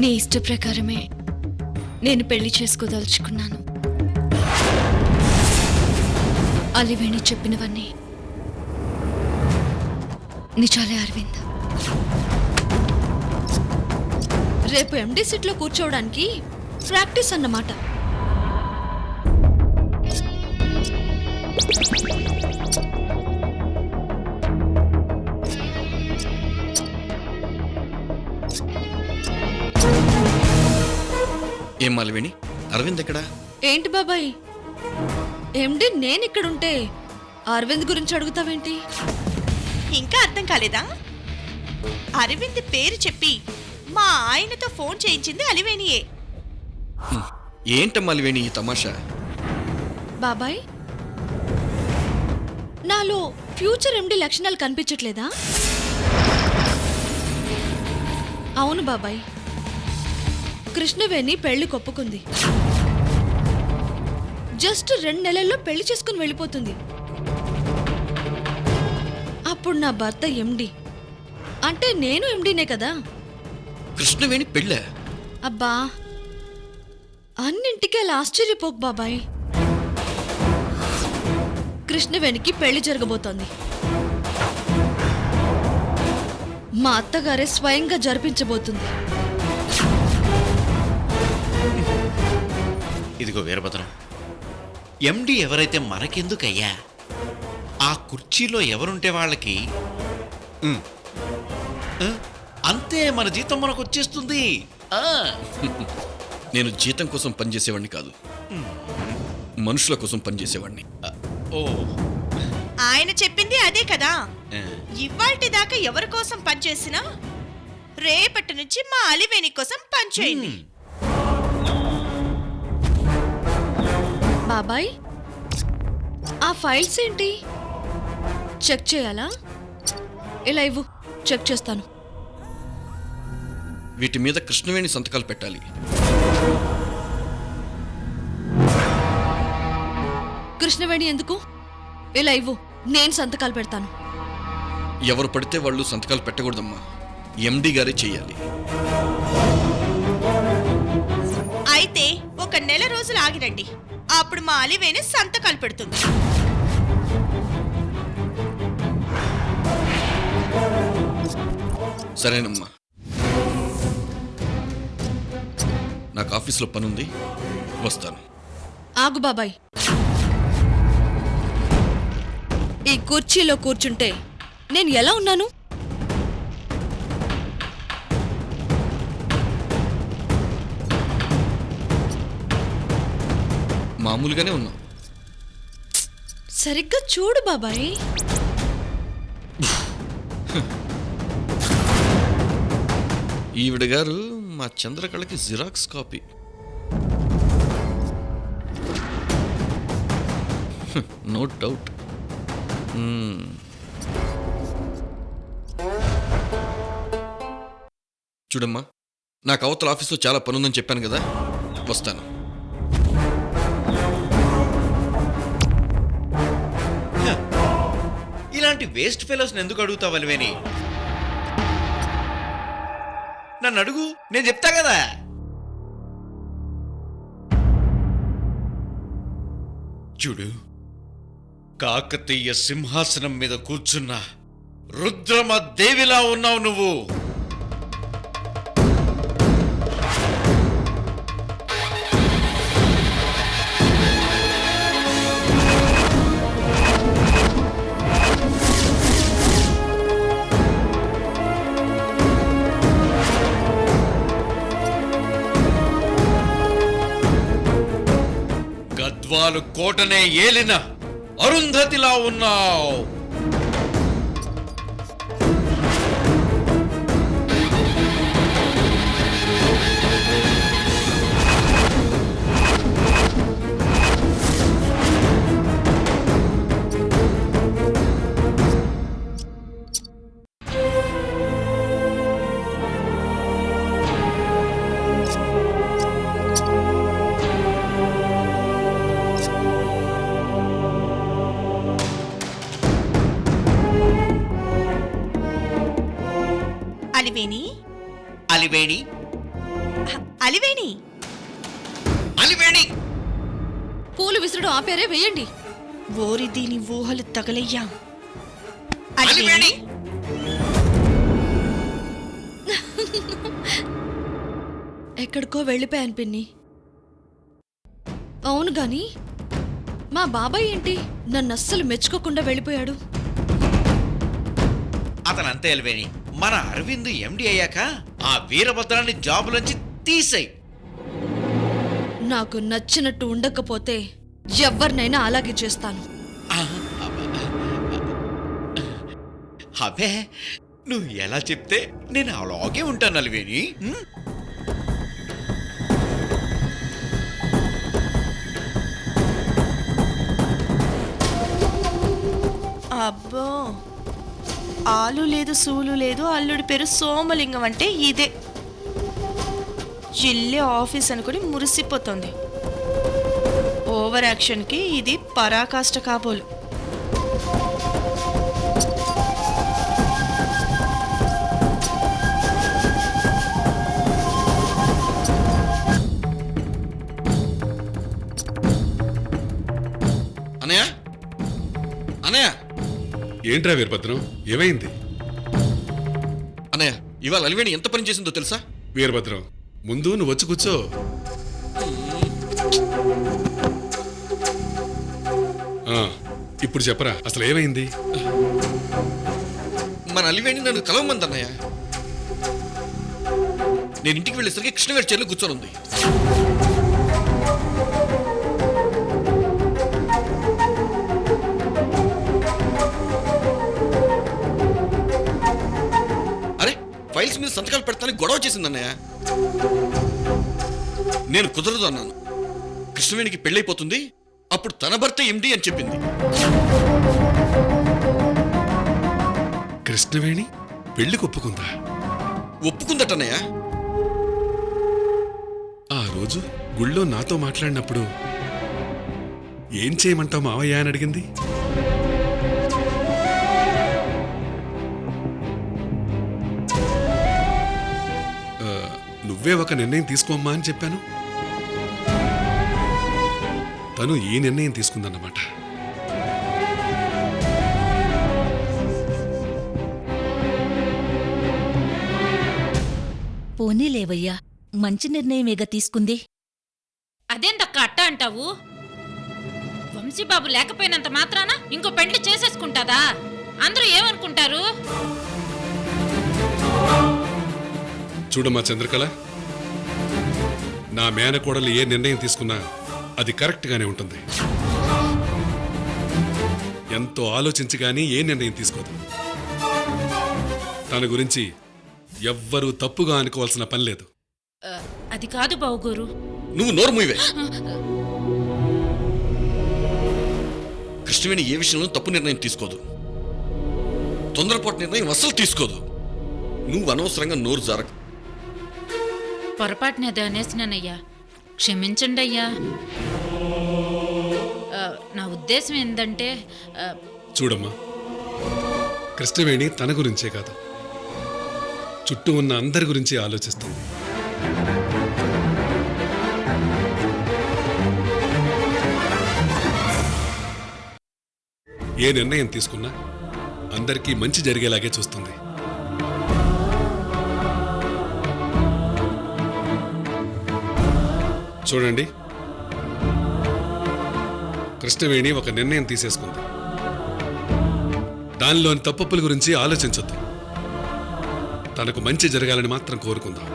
నీ ఇష్ట ప్రకారమే నేను పెళ్లి చేసుకోదలుచుకున్నాను. అలివేణి చెప్పినవన్నీ నిజాలే అరవింద్. రేపు ఎండి సీట్లో కూర్చోవడానికి ప్రాక్టీస్ అన్నమాట. ఏం అలివేణి, అరవింద్ ఎక్కడా? ఏంటి బాబాయ్, ఎండి నేనిక్కడుంటే అరవింద్ గురించి అడుగుతావేంటి? ఇంకా అర్థం కాలేదా? అరవింద్ పేరు చెప్పి మా ఆయనతో ఫోన్ చేయించింది అలివేణియే. ఏంటమ్మా అలివేణి ఈ తమాషా? బాబాయ్, నాలో ఫ్యూచర్ ఎండి లక్షణాలు కనిపించట్లేదా? అవును బాబాయ్, కృష్ణవేణి పెళ్లి కొప్పుకుంది. జస్ట్ 2 నెలల్లో పెళ్లి చేసుకుని వెళ్ళిపోతుంది. అప్పుడు నా భర్త ఎండి అంటే నేను ఎండినే కదా. కృష్ణవేణి పెళ్ళా? అబ్బా, అన్నింటికీ అలా ఆశ్చర్యపోకు బాబాయ్. కృష్ణవేణికి పెళ్లి జరగబోతోంది. మా అత్తగారే స్వయంగా జరిపించబోతుంది. ఇదిగో వీరభద్రం, ఎండి ఎవరైతే మనకెందుకయ్యా? ఆ కుర్చీలో ఎవరుంటే వాళ్ళకి అంతే, మన జీతం మనకు వచ్చేస్తుంది. నేను జీతం కోసం పనిచేసేవాడిని కాదు, మనుషుల కోసం పనిచేసేవాడిని. ఓ, ఆయన చెప్పింది అదే కదా. ఇవాల్టి దాకా ఎవరి కోసం పనిచేసినా రేపటి నుంచి మా అలివేణి కోసం పనిచేయండి. బాబాయ్, ఆ ఫైల్స్ ఏంటి? చెక్ చేయాలా? ఇలా ఇవ్వు, చెక్ చేస్తాను. వీటి మీద కృష్ణవేణి సంతకాలు పెట్టాలి. కృష్ణవేణి ఎందుకు? ఇలా ఇవ్వు, నేను సంతకాలు పెడతాను. ఎవరు పడితే వాళ్ళు సంతకాలు పెట్టకూడదమ్మా, ఎండి గారే చెయ్యాలి. అయితే 1 నెల రోజులు ఆగిరండి, అప్పుడు మా అలివేణి సంతకాలు పెడుతుంది. సరేనమ్మా, నాకు ఆఫీస్లో పనుంది, వస్తాను. ఆగు బాబాయ్, ఈ కుర్చీలో కూర్చుంటే నేను ఎలా ఉన్నాను? మామూలుగానే ఉన్నావు. సరిగ్గా చూడు బాబాయ్. ఈవిడ గారు మా చంద్రకళకి జిరాక్స్ కాపీ. No doubt. చూడమ్మా, నాకు అవతల ఆఫీస్లో చాలా పనుందని చెప్పాను కదా, వస్తాను. ఇలాంటి వేస్ట్ ఫెలోస్ని ఎందుకు అడుగుతావు అలివేణి? నన్ను అడుగు, నేను చెప్తా కదా. చూడు, కాకతీయ సింహాసనం మీద కూర్చున్న రుద్రమ దేవిలా ఉన్నావు నువ్వు. గద్వాలు కోటనే ఏలిన అరుంధతిలా ఉన్నావు. అలివేణి అలివేణి పూలు విసురుడు ఆపేరే వేయండి. ఓరి దీని ఊహలు తగలయ్యా. అలివేణి ఎక్కడికో వెళ్ళిపోయాను పిన్ని. అవును గాని మా బాబాయ్ ఏంటి నన్ను అస్సలు మెచ్చుకోకుండా వెళ్ళిపోయాడు? అతను అంతే అలివేణి. మన అరవింద్ ఎండి అయ్యాక ఆ వీరభద్రాన్ని జాబులోంచి తీసేయ్. నాకు నచ్చినట్టు ఉండకపోతే ఎవరినైనా అలాగే చేస్తాను. అబే నువ్వు ఎలా చెప్తే నేను అలాగే ఉంటాను అలివేణి. అబ్బో, ఆలు లేదు సూలు లేదు, అల్లుడి పేరు సోమలింగం అంటే ఇదే. జిల్లే ఆఫీస్ అనుకుని మురిసిపోతుంది. ఓవర్ యాక్షన్కి ఇది పరాకాష్ట కాబోలు. అనయ్య అనయ్య ఏంట్రా వీరభద్రం, ఏమైంది? అనయ్య ఇవాళ అలివేణి ఎంత పని చేసిందో తెలుసా? వీరభద్రం, ముందు నువ్వు వచ్చి కూర్చో. ఇప్పుడు చెప్పరా, అసలు ఏమైంది? మన అలివేణి నన్ను కలవమంది అన్నయ్య. నేను ఇంటికి వెళ్ళేసరికి కృష్ణగారి చెల్లి కూర్చొని ఉంది. అరే ఫైల్స్ మీద సంతకాలు పెడతానికి గొడవ చేసింది అన్నయ్య. నేను కుదరదు అన్నాను. కృష్ణవేణికి పెళ్ళైపోతుంది, అప్పుడు తన భర్త ఎండి అని చెప్పింది. కృష్ణవేణి పెళ్లికి ఒప్పుకుందా? ఒప్పుకుందటన్నయ్య. ఆ రోజు గుళ్ళో నాతో మాట్లాడినప్పుడు ఏం చేయమంటావు మావయ్య అని అడిగింది. నువ్వే ఒక నిర్ణయం తీసుకోమ్మా అని చెప్పాను. తను ఈ నిర్ణయం తీసుకుందన్నమాట. పోనీలేవయ్యా, మంచి నిర్ణయమేగా తీసుకుంది. అదేంటక్క అట్ట అంటావు? వంశీబాబు లేకపోయినంత మాత్రాన ఇంకో పెళ్లి చేసేసుకుంటాదా? అందరూ ఏమనుకుంటారు? చూడమ్మా చంద్రకళ, నా మేనకోడలు ఏ నిర్ణయం తీసుకున్నా అది కరెక్ట్గానే ఉంటుంది. ఎంతో ఆలోచించి గానీ ఏ నిర్ణయం తీసుకోదు. తన గురించి ఎవ్వరూ తప్పుగా అనుకోవాల్సిన పని లేదు. అది కాదు బావుగోరు. నువ్వు నోరు మూయవే. కృష్ణవేణి ఏ విషయంలో తప్పు నిర్ణయం తీసుకోదు. తొందరపాటు నిర్ణయం అస్సలు తీసుకోదు. నువ్వు అనవసరంగా నోరు జారక. పొరపాటున అది అనేసినానయ్యా, క్షమించండి అయ్యా. నా ఉద్దేశం ఏంటంటే చూడమ్మా, కృష్ణవేణి తన గురించే కాదు, చుట్టూ ఉన్న అందరి గురించి ఆలోచిస్తుంది. ఏ నిర్ణయం తీసుకున్నా అందరికీ మంచి జరిగేలాగే చూస్తుంది. చూడండి, కృష్ణవేణి ఒక నిర్ణయం తీసేసుకుంది. దానిలోని తప్పుల గురించి ఆలోచించొద్దు. తనకు మంచి జరగాలని మాత్రం కోరుకుందాం.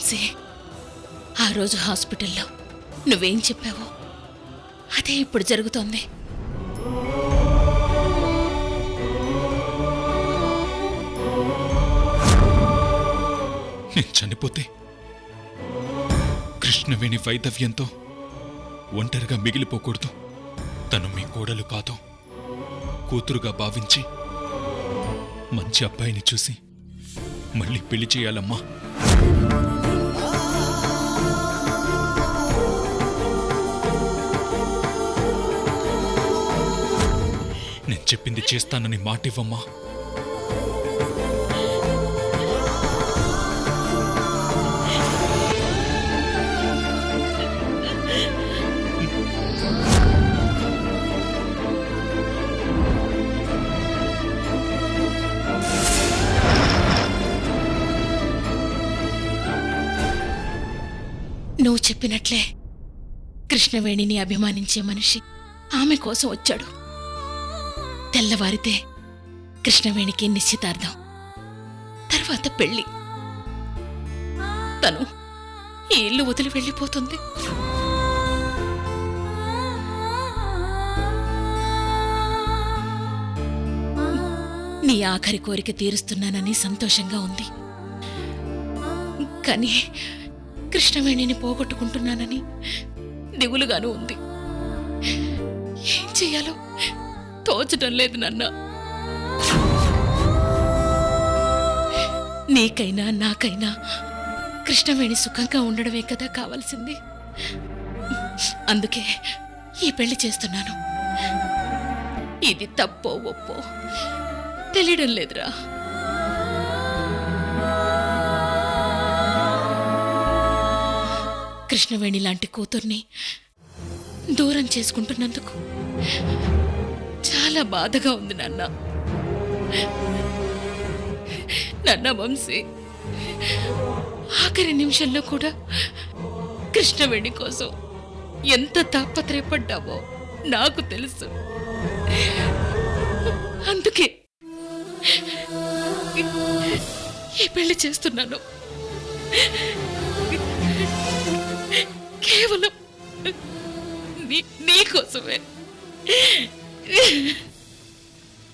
వంశీ, ఆ రోజు హాస్పిటల్లో నువ్వేం చెప్పావో అదే ఇప్పుడు జరుగుతోంది. నేను చనిపోతే కృష్ణవేణి వైదవ్యంతో ఒంటరిగా మిగిలిపోకూడదు. తను మీ కోడలు కాదు, కూతురుగా భావించి మంచి అబ్బాయిని చూసి మళ్ళీ పెళ్లి చేయాలమ్మా. నేను చెప్పింది చేస్తానని మాటివ్వమ్మా. నువ్వు చెప్పినట్లే కృష్ణవేణిని అభిమానించే మనిషి ఆమె కోసం వచ్చాడు. తెల్లవారితే కృష్ణవేణికి నిశ్చితార్థం, తర్వాత పెళ్లి. తను ఈ ఇల్లు వదిలి వెళ్ళిపోతుంది. నీ ఆఖరి కోరిక తీరుస్తున్నానని సంతోషంగా ఉంది, కానీ కృష్ణవేణిని పోగొట్టుకుంటున్నానని దిగులుగాను ఉంది. ఏం చెయ్యాలో తోచడం లేదు నాన్న. నీకైనా నాకైనా కృష్ణవేణి సుఖంగా ఉండడమే కదా కావాల్సింది. అందుకే ఈ పెళ్లి చేస్తున్నాను. ఇది తప్పో ఒప్పో తెలియడం లేదురా. కృష్ణవేణి లాంటి కూతుర్ని దూరం చేసుకుంటున్నందుకు చాలా బాధగా ఉంది నాన్న. నాన్న వంశీ, ఆఖరి నిమిషంలో కూడా కృష్ణవేణి కోసం ఎంత తాపత్రయపడ్డావో నాకు తెలుసు. అందుకే ఈ పెళ్లి చేస్తున్నాను. కేవలం నీకోసమే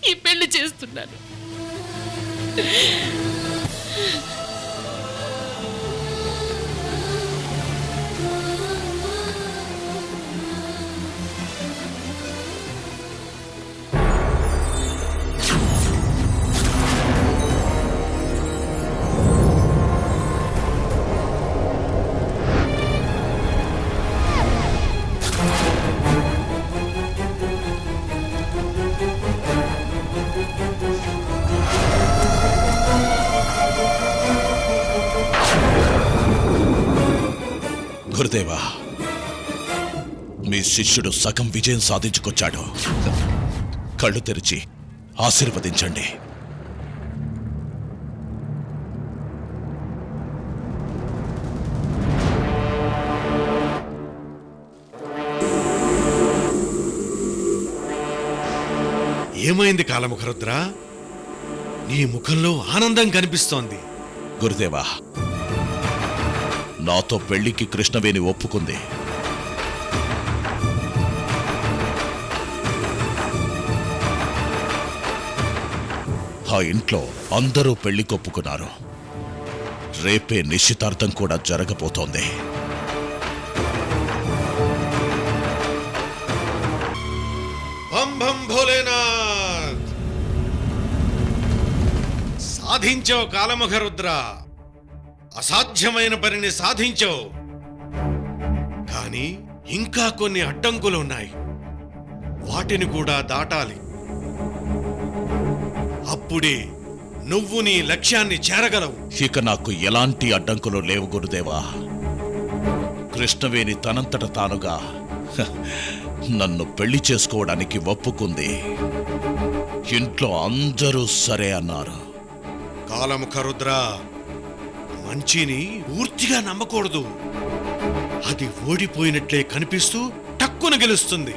ఈ పెళ్లి చేస్తున్నాను. గురుదేవా, మీ శిష్యుడు సగం విజయం సాధించుకొచ్చాడు. కళ్ళు తెరిచి ఆశీర్వదించండి. ఏమైంది కాలముఖరుద్ర? నీ ముఖంలో ఆనందం కనిపిస్తోంది. గురుదేవా, నాతో పెళ్లికి కృష్ణవేణి ఒప్పుకుంది. ఆ ఇంట్లో అందరూ పెళ్లికి ఒప్పుకున్నారు. రేపే నిశ్చితార్థం కూడా జరగబోతోంది. బం బం భోలేనాథ్! సాధించావు కాలముఖరుద్ర, అసాధ్యమైన పనిని సాధించావు. కానీ ఇంకా కొన్ని అడ్డంకులు ఉన్నాయి, వాటిని కూడా దాటాలి. అప్పుడే నువ్వు నీ లక్ష్యాన్ని చేరగలవు. ఇక నాకు ఎలాంటి అడ్డంకులు లేవు గురుదేవా. కృష్ణవేణి తనంతట తానుగా నన్ను పెళ్లి చేసుకోవడానికి ఒప్పుకుంది. ఇంట్లో అందరూ సరే అన్నారు. కాలముఖరుద్ర, మంచిని పూర్తిగా నమ్మకూడదు. అది ఓడిపోయినట్లే కనిపిస్తూ టక్కున గెలుస్తుంది.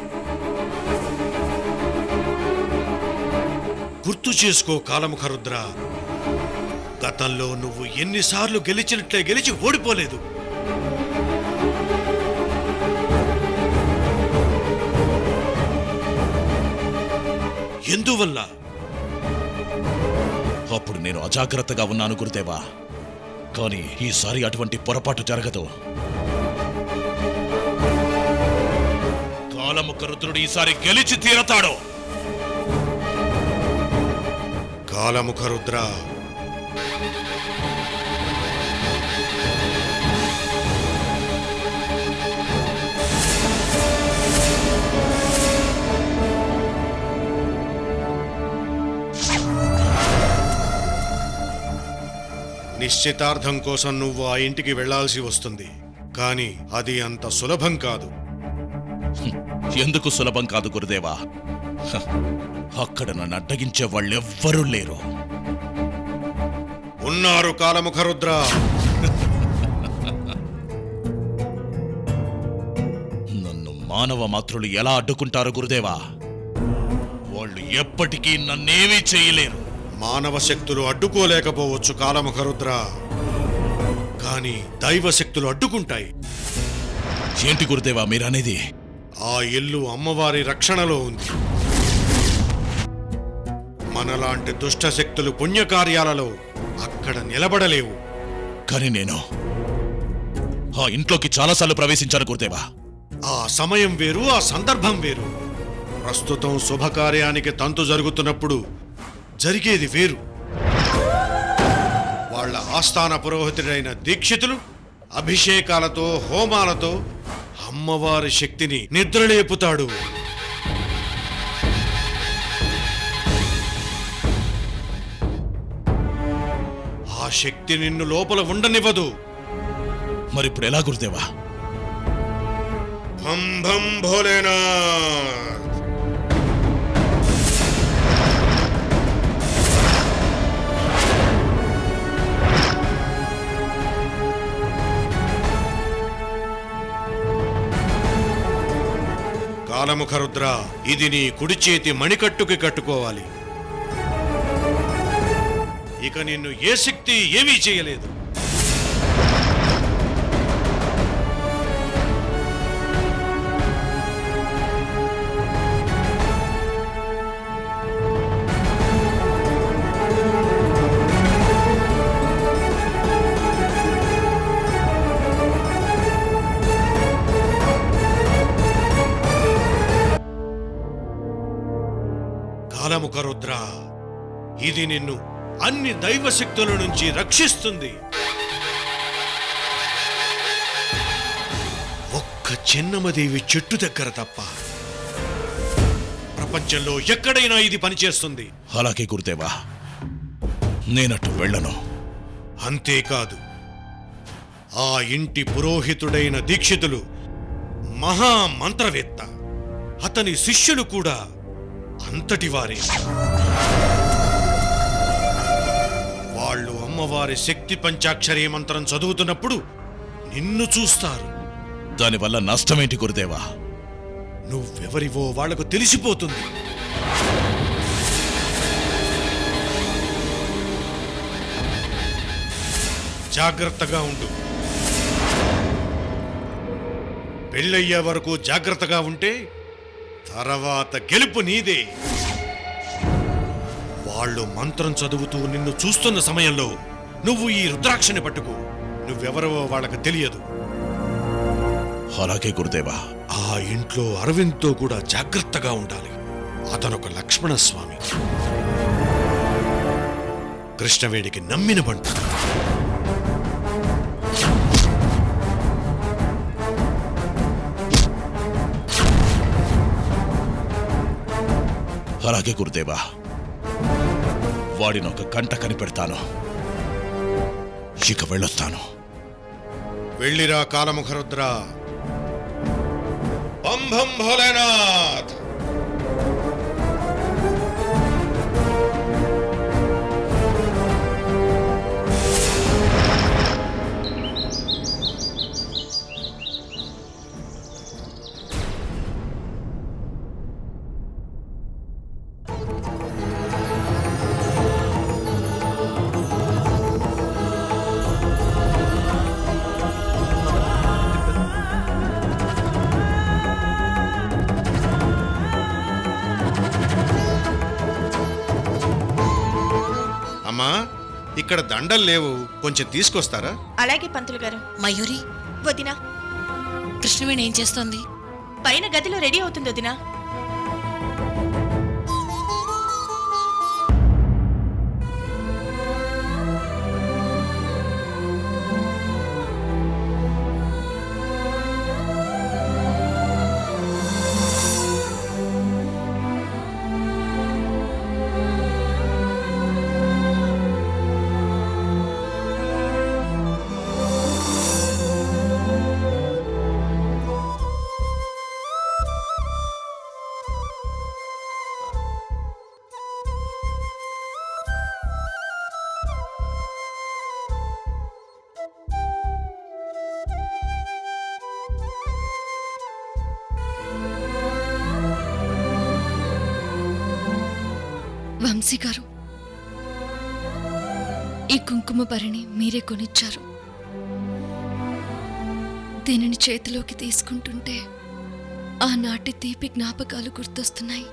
గుర్తు చేసుకో కాలముఖరుద్ర, గతంలో నువ్వు ఎన్నిసార్లు గెలిచినట్లే గెలిచి ఓడిపోలేదు. ఎందువల్ల? అప్పుడు నేను అజాగ్రత్తగా ఉన్నాను గురుదేవా. కానీ ఈసారి అటువంటి పొరపాటు జరగదు. కాలముఖ రుద్రుడు ఈసారి గెలిచి తీరతాడు. కాలముఖ రుద్ర, నిశ్చితార్థం కోసం నువ్వు ఆ ఇంటికి వెళ్లాల్సి వస్తుంది. కానీ అది అంత సులభం కాదు. ఎందుకు సులభం కాదు గురుదేవా? హ, అక్కడ నన్ను అడ్డగించే వాళ్ళెవ్వరూ లేరు. ఉన్నారు కాలముఖ రుద్ర. నన్ను మానవ మాత్రులు ఎలా అడ్డుకుంటారు గురుదేవా? వాళ్ళు ఎప్పటికీ నన్నేమీ చేయలేరు. మానవ శక్తులు అడ్డుకోలేకపోవచ్చు కాలముఖ రుద్ర, కానీ దైవ శక్తులు అడ్డుకుంటాయి. ఏంటి గురుదేవా మీరనేది? ఆ ఇల్లు అమ్మవారి రక్షణలో ఉంది. మనలాంటి దుష్ట శక్తులు పుణ్యకార్యాలలో అక్కడ నిలబడలేవు. కానీ నేను ఆ ఇంట్లోకి చాలాసార్లు ప్రవేశించాను గురుదేవా. ఆ సమయం వేరు, ఆ సందర్భం వేరు. ప్రస్తుతం శుభకార్యానికి తంతు జరుగుతున్నప్పుడు జరిగేది వేరు. వాళ్ళ ఆస్థాన పురోహితుడైన దీక్షితులు అభిషేకాలతో హోమాలతో అమ్మవారి శక్తిని నిద్రలేపుతాడు. ఆ శక్తి నిన్ను లోపల ఉండనివ్వదు. మరిప్పుడు ఎలా గురుదేవా? భం భం భోలేనాథ్. కాలముఖ రుద్ర, ఇది నీ కుడి చేతి మణికట్టుకి కట్టుకోవాలి. ఇక నిన్ను ఏ శక్తి ఏమీ చేయలేదు. కాలముఖ రుద్ర, ఇది నిన్ను అన్ని దైవ శక్తుల నుంచి రక్షిస్తుంది. ఒక్క చిన్నమదేవి చెట్టు దగ్గర తప్ప ప్రపంచంలో ఎక్కడైనా ఇది పనిచేస్తుంది. అలాగే గురుదేవా, నేనట్టు వెళ్ళను. అంతేకాదు, ఆ ఇంటి పురోహితుడైన దీక్షితులు మహామంత్రవేత్త. అతని శిష్యులు కూడా అంతటి వారే. వాళ్ళు అమ్మవారి శక్తి పంచాక్షరి మంత్రం చదువుతున్నప్పుడు నిన్ను చూస్తారు. దానివల్ల నష్టమేంటి గురుదేవా? నువ్వెవరివో వాళ్లకు తెలిసిపోతుంది. జాగ్రత్తగా ఉండు. పెళ్ళయ్యే వరకు జాగ్రత్తగా ఉంటే తర్వాత గెలుపు నీదే. వాళ్ళు మంత్రం చదువుతూ నిన్ను చూస్తున్న సమయంలో నువ్వు ఈ రుద్రాక్షని పట్టుకో. నువ్వెవరవో వాళ్ళకి తెలియదు. అలాగే గురుదేవా. ఆ ఇంట్లో అరవింద్తో కూడా జాగ్రత్తగా ఉండాలి. అతనొక లక్ష్మణస్వామి, కృష్ణవేణికి నమ్మిన బంటు. అలాగే గురుదేవా, వాడిని ఒక గంట కనిపెడతాను. ఇక వెళ్ళొస్తాను. వెళ్ళిరా కాలముఖ రుద్ర. బం భం భోలేనాథ్. ఇక్కడ దండలు లేవు, కొంచెం తీసుకొస్తారా? అలాగే పంతులు గారు. మయూరి, వదినా, కృష్ణవేణి ఏం చేస్తోంది? పైన గదిలో రెడీ అవుతుంది వదినా. వంశీ గారు, ఈ కుంకుమ భరణి మీరే కొనిచ్చారు. దీనిని చేతిలోకి తీసుకుంటుంటే ఆనాటి తీపి జ్ఞాపకాలు గుర్తొస్తున్నాయి.